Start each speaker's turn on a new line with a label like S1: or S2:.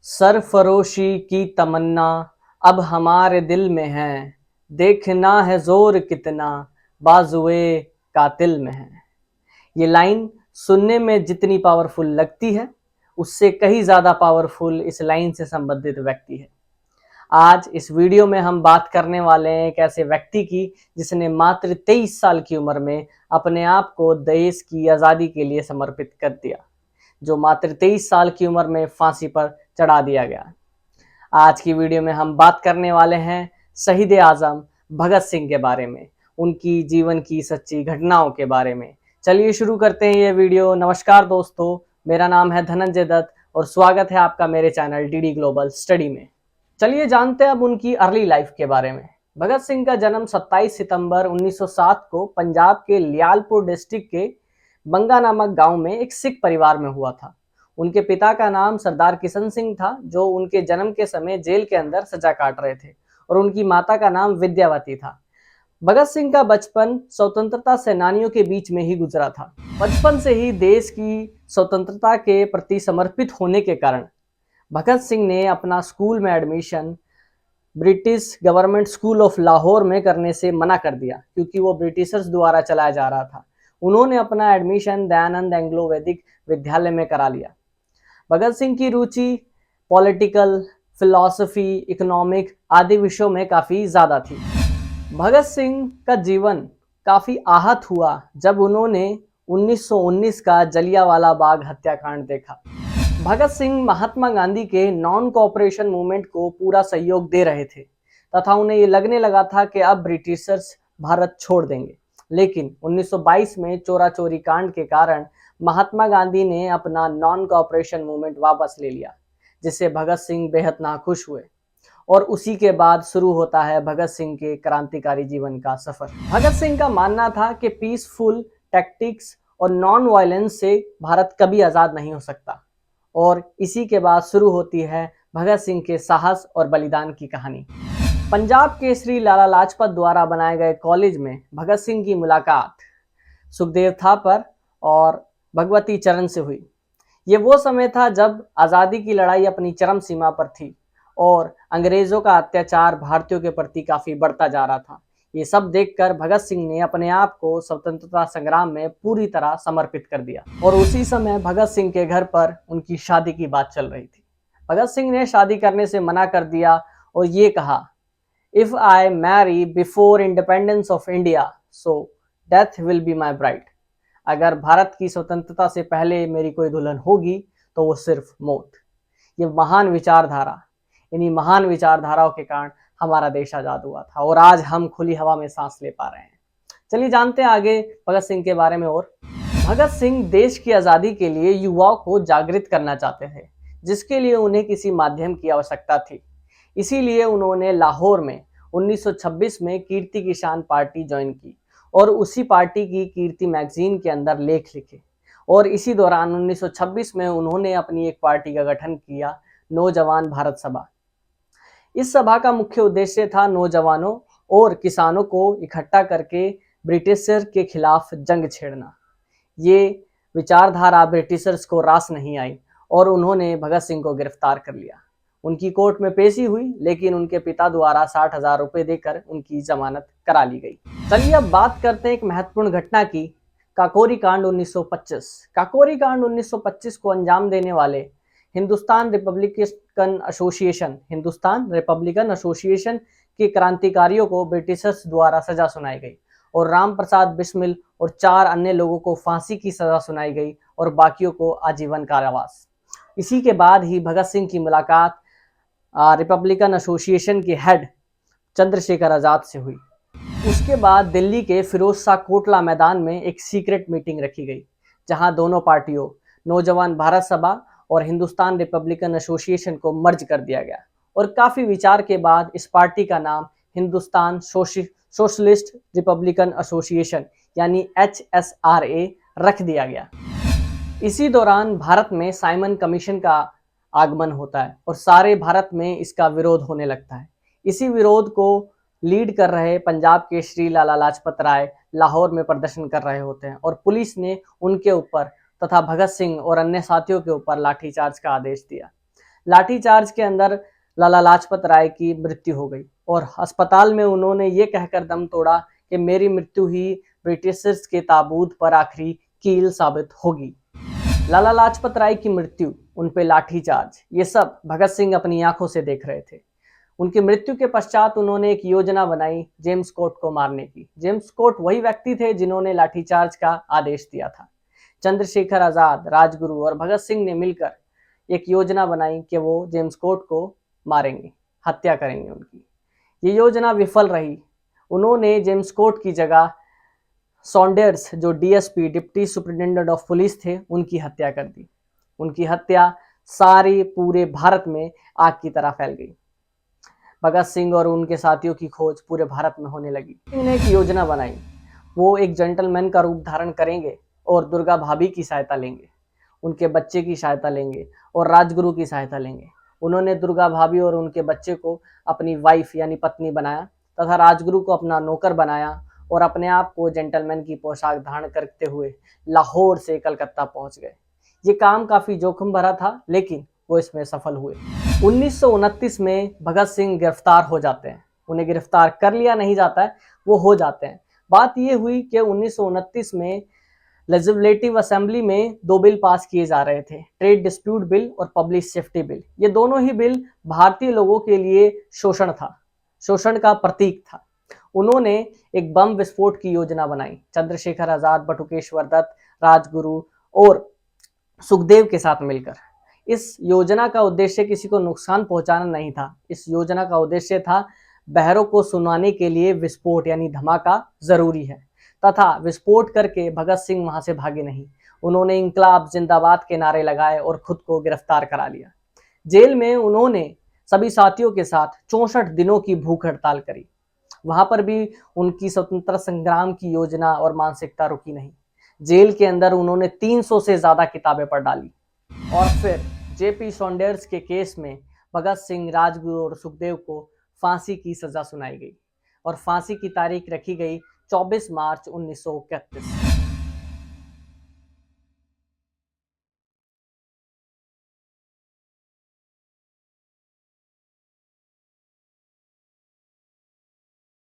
S1: सरफरोशी की तमन्ना अब हमारे दिल में है। देखना है जोर कितना बाजुए कातिल में है। ये लाइन सुनने में जितनी पावरफुल लगती है, उससे कहीं ज्यादा पावरफुल इस लाइन से संबंधित व्यक्ति है। आज इस वीडियो में हम बात करने वाले हैं एक ऐसे व्यक्ति की जिसने मात्र 23 साल की उम्र में अपने आप को देश की आजादी के लिए समर्पित कर दिया, जो मात्र 23 साल की उम्र में फांसी पर चढ़ा दिया गया। आज की वीडियो में हम बात करने वाले हैं शहीद आजम भगत सिंह के बारे में, उनकी जीवन की सच्ची घटनाओं के बारे में। चलिए शुरू करते हैं ये वीडियो। नमस्कार दोस्तों, मेरा नाम है धनंजय दत्त और स्वागत है आपका मेरे चैनल डीडी ग्लोबल स्टडी में। चलिए जानते हैं अब उनकी अर्ली लाइफ के बारे में। भगत सिंह का जन्म 27 सितंबर 1907 को पंजाब के लियालपुर डिस्ट्रिक्ट के बंगा नामक गांव में एक सिख परिवार में हुआ था। उनके पिता का नाम सरदार किशन सिंह था, जो उनके जन्म के समय जेल के अंदर सजा काट रहे थे, और उनकी माता का नाम विद्यावती था। भगत सिंह का बचपन स्वतंत्रता सेनानियों के बीच में ही गुजरा था। बचपन से ही देश की स्वतंत्रता के प्रति समर्पित होने के कारण भगत सिंह ने अपना स्कूल में admission British government school of Lahore में करने से मना कर दिया, क्योंकि वो ब्रिटिशर्स द्वारा चलाया जा रहा था। उन्होंने अपना एडमिशन दयानंद एंग्लो वैदिक विद्यालय में करा लिया। भगत सिंह की रुचि पॉलिटिकल, फिलॉसफी, इकोनॉमिक आदि विषयों में काफ़ी ज़्यादा थी। भगत सिंह का जीवन काफ़ी आहत हुआ जब उन्होंने 1919 का जलियांवाला बाग हत्याकांड देखा। भगत सिंह महात्मा गांधी के नॉन कोऑपरेशन मूवमेंट को पूरा सहयोग दे रहे थे तथा उन्हें ये लगने लगा था कि अब ब्रिटिशर्स भारत छोड़ देंगे। लेकिन 1922 में चोरा चोरी कांड के कारण महात्मा गांधी ने अपना नॉन कोऑपरेशन मूवमेंट वापस ले लिया, जिससे भगत सिंह बेहद नाखुश हुए। और उसी के बाद शुरू होता है भगत सिंह के क्रांतिकारी जीवन का सफर। भगत सिंह का मानना था कि पीसफुल टैक्टिक्स और नॉन वायलेंस से भारत कभी आज़ाद नहीं हो सकता, और इसी के बाद शुरू होती है भगत सिंह के साहस और बलिदान की कहानी। पंजाब केसरी लाला लाजपत द्वारा बनाए गए कॉलेज में भगत सिंह की मुलाकात सुखदेव थापर और भगवती चरण से हुई। ये वो समय था जब आज़ादी की लड़ाई अपनी चरम सीमा पर थी और अंग्रेजों का अत्याचार भारतीयों के प्रति काफ़ी बढ़ता जा रहा था। ये सब देखकर भगत सिंह ने अपने आप को स्वतंत्रता संग्राम में पूरी तरह समर्पित कर दिया, और उसी समय भगत सिंह के घर पर उनकी शादी की बात चल रही थी। भगत सिंह ने शादी करने से मना कर दिया और ये कहा, if I marry before independence of India so death will be my bride. अगर भारत की स्वतंत्रता से पहले मेरी कोई दुल्हन होगी तो वो सिर्फ मौत। ये महान विचारधारा, इन्हीं महान विचारधाराओं के कारण हमारा देश आज़ाद हुआ था और आज हम खुली हवा में सांस ले पा रहे हैं। चलिए जानते हैं आगे भगत सिंह के बारे में और। भगत सिंह देश की आज़ादी के लिए युवाओं को जागृत करना चाहते थे, जिसके लिए उन्हें किसी माध्यम की आवश्यकता थी। इसीलिए उन्होंने लाहौर में 1926 में कीर्ति किसान पार्टी ज्वाइन की और उसी पार्टी की कीर्ति मैगजीन के अंदर लेख लिखे। और इसी दौरान 1926 में उन्होंने अपनी एक पार्टी का गठन किया, नौजवान भारत सभा। इस सभा का मुख्य उद्देश्य था नौजवानों और किसानों को इकट्ठा करके ब्रिटिशर के खिलाफ जंग छेड़ना। ये विचारधारा ब्रिटिशर्स को रास नहीं आई और उन्होंने भगत सिंह को गिरफ्तार कर लिया। उनकी कोर्ट में पेशी हुई, लेकिन उनके पिता द्वारा 60,000 रुपये देकर उनकी जमानत करा ली गई। चलिए अब बात करते हैं एक महत्वपूर्ण घटना की, काकोरी कांड 1925। काकोरी कांड 1925 को अंजाम देने वाले हिंदुस्तान रिपब्लिकन एसोसिएशन के क्रांतिकारियों को ब्रिटिशर्स द्वारा सजा सुनाई गई और राम प्रसाद बिस्मिल और 4 अन्य लोगों को फांसी की सजा सुनाई गई और बाकियों को आजीवन कारावास। इसी के बाद ही भगत सिंह की मुलाकात रिपब्लिकन एसोसिएशन के हेड चंद्रशेखर आजाद से हुई। उसके बाद दिल्ली के फिरोज शाह कोटला मैदान में एक सीक्रेट मीटिंग रखी गई, जहां दोनों पार्टियों नौजवान भारत सभा और हिंदुस्तान रिपब्लिकन एसोसिएशन को मर्ज कर दिया गया, और काफ़ी विचार के बाद इस पार्टी का नाम हिंदुस्तान सोशलिस्ट रिपब्लिकन एसोसिएशन यानी HSRA रख दिया गया। इसी दौरान भारत में साइमन कमीशन का आगमन होता है और सारे भारत में इसका विरोध होने लगता है। इसी विरोध को लीड कर रहे पंजाब के श्री लाला लाजपत राय लाहौर में प्रदर्शन कर रहे होते हैं और पुलिस ने उनके ऊपर तथा भगत सिंह और अन्य साथियों के ऊपर लाठीचार्ज का आदेश दिया। लाठीचार्ज के अंदर लाला लाजपत राय की मृत्यु हो गई और अस्पताल में उन्होंने ये कहकर दम तोड़ा कि मेरी मृत्यु ही ब्रिटिशर्स के ताबूत पर आखिरी कील साबित होगी। लाला लाजपत राय की मृत्यु, उन पे लाठीचार्ज, ये सब भगत सिंह अपनी आंखों से देख रहे थे। उनकी मृत्यु के पश्चात उन्होंने एक योजना बनाई जेम्स कोर्ट को मारने की। जेम्स कोर्ट वही व्यक्ति थे जिन्होंने लाठीचार्ज का आदेश दिया था। चंद्रशेखर आजाद, राजगुरु और भगत सिंह ने मिलकर एक योजना बनाई कि वो जेम्स कोर्ट को मारेंगे, हत्या करेंगे उनकी। ये योजना विफल रही। उन्होंने जेम्स कोर्ट की जगह सॉन्डर्स, जो DSP, deputy superintendent of police थे, उनकी हत्या कर दी। उनकी हत्या सारे पूरे भारत में आग की तरह फैल गई। भगत सिंह और उनके साथियों की खोज पूरे भारत में होने लगी। इन्होंने एक योजना बनाई, वो एक जेंटलमैन का रूप धारण करेंगे और दुर्गा भाभी की सहायता लेंगे, उनके बच्चे की सहायता लेंगे और राजगुरु की सहायता लेंगे। उन्होंने दुर्गा भाभी और उनके बच्चे को अपनी वाइफ यानी पत्नी बनाया तथा राजगुरु को अपना नौकर बनाया और अपने आप को जेंटलमैन की पोशाक धारण करते हुए लाहौर से कलकत्ता पहुंच गए। ये काम काफी जोखिम भरा था, लेकिन वो इसमें सफल हुए। 1929 में भगत सिंह गिरफ्तार हो जाते हैं। उन्हें गिरफ्तार कर लिया नहीं जाता है, वो हो जाते हैं। बात ये हुई कि 1929 में लेजिस्लेटिव असेंबली में दो बिल पास किए जा रहे थे, ट्रेड डिस्प्यूट बिल और पब्लिक सेफ्टी बिल। ये दोनों ही बिल भारतीय लोगों के लिए शोषण था, शोषण का प्रतीक था। उन्होंने एक बम विस्फोट की योजना बनाई। चंद्रशेखर आजाद, बटुकेश्वर दत्त, राजगुरु और सुखदेव के साथ मिलकर। इस योजना का उद्देश्य किसी को नुकसान पहुंचाना नहीं था। इस योजना का उद्देश्य था बहरों को सुनाने के लिए विस्फोट यानी धमाका जरूरी है, तथा विस्फोट करके भगत सिंह वहां से भागे नहीं। उन्होंने इंकलाब जिंदाबाद के नारे लगाए और खुद को गिरफ्तार करा लिया। जेल में उन्होंने सभी साथियों के साथ 64 दिनों की भूख हड़ताल करी। वहां पर भी उनकी स्वतंत्रता संग्राम की योजना और मानसिकता रुकी नहीं। जेल के अंदर उन्होंने 300 से ज्यादा किताबें पढ़ डाली। और फिर जेपी सॉन्डर्स के केस में भगत सिंह, राजगुरु और सुखदेव को फांसी की सजा सुनाई गई और फांसी की तारीख रखी गई 24 मार्च 1931।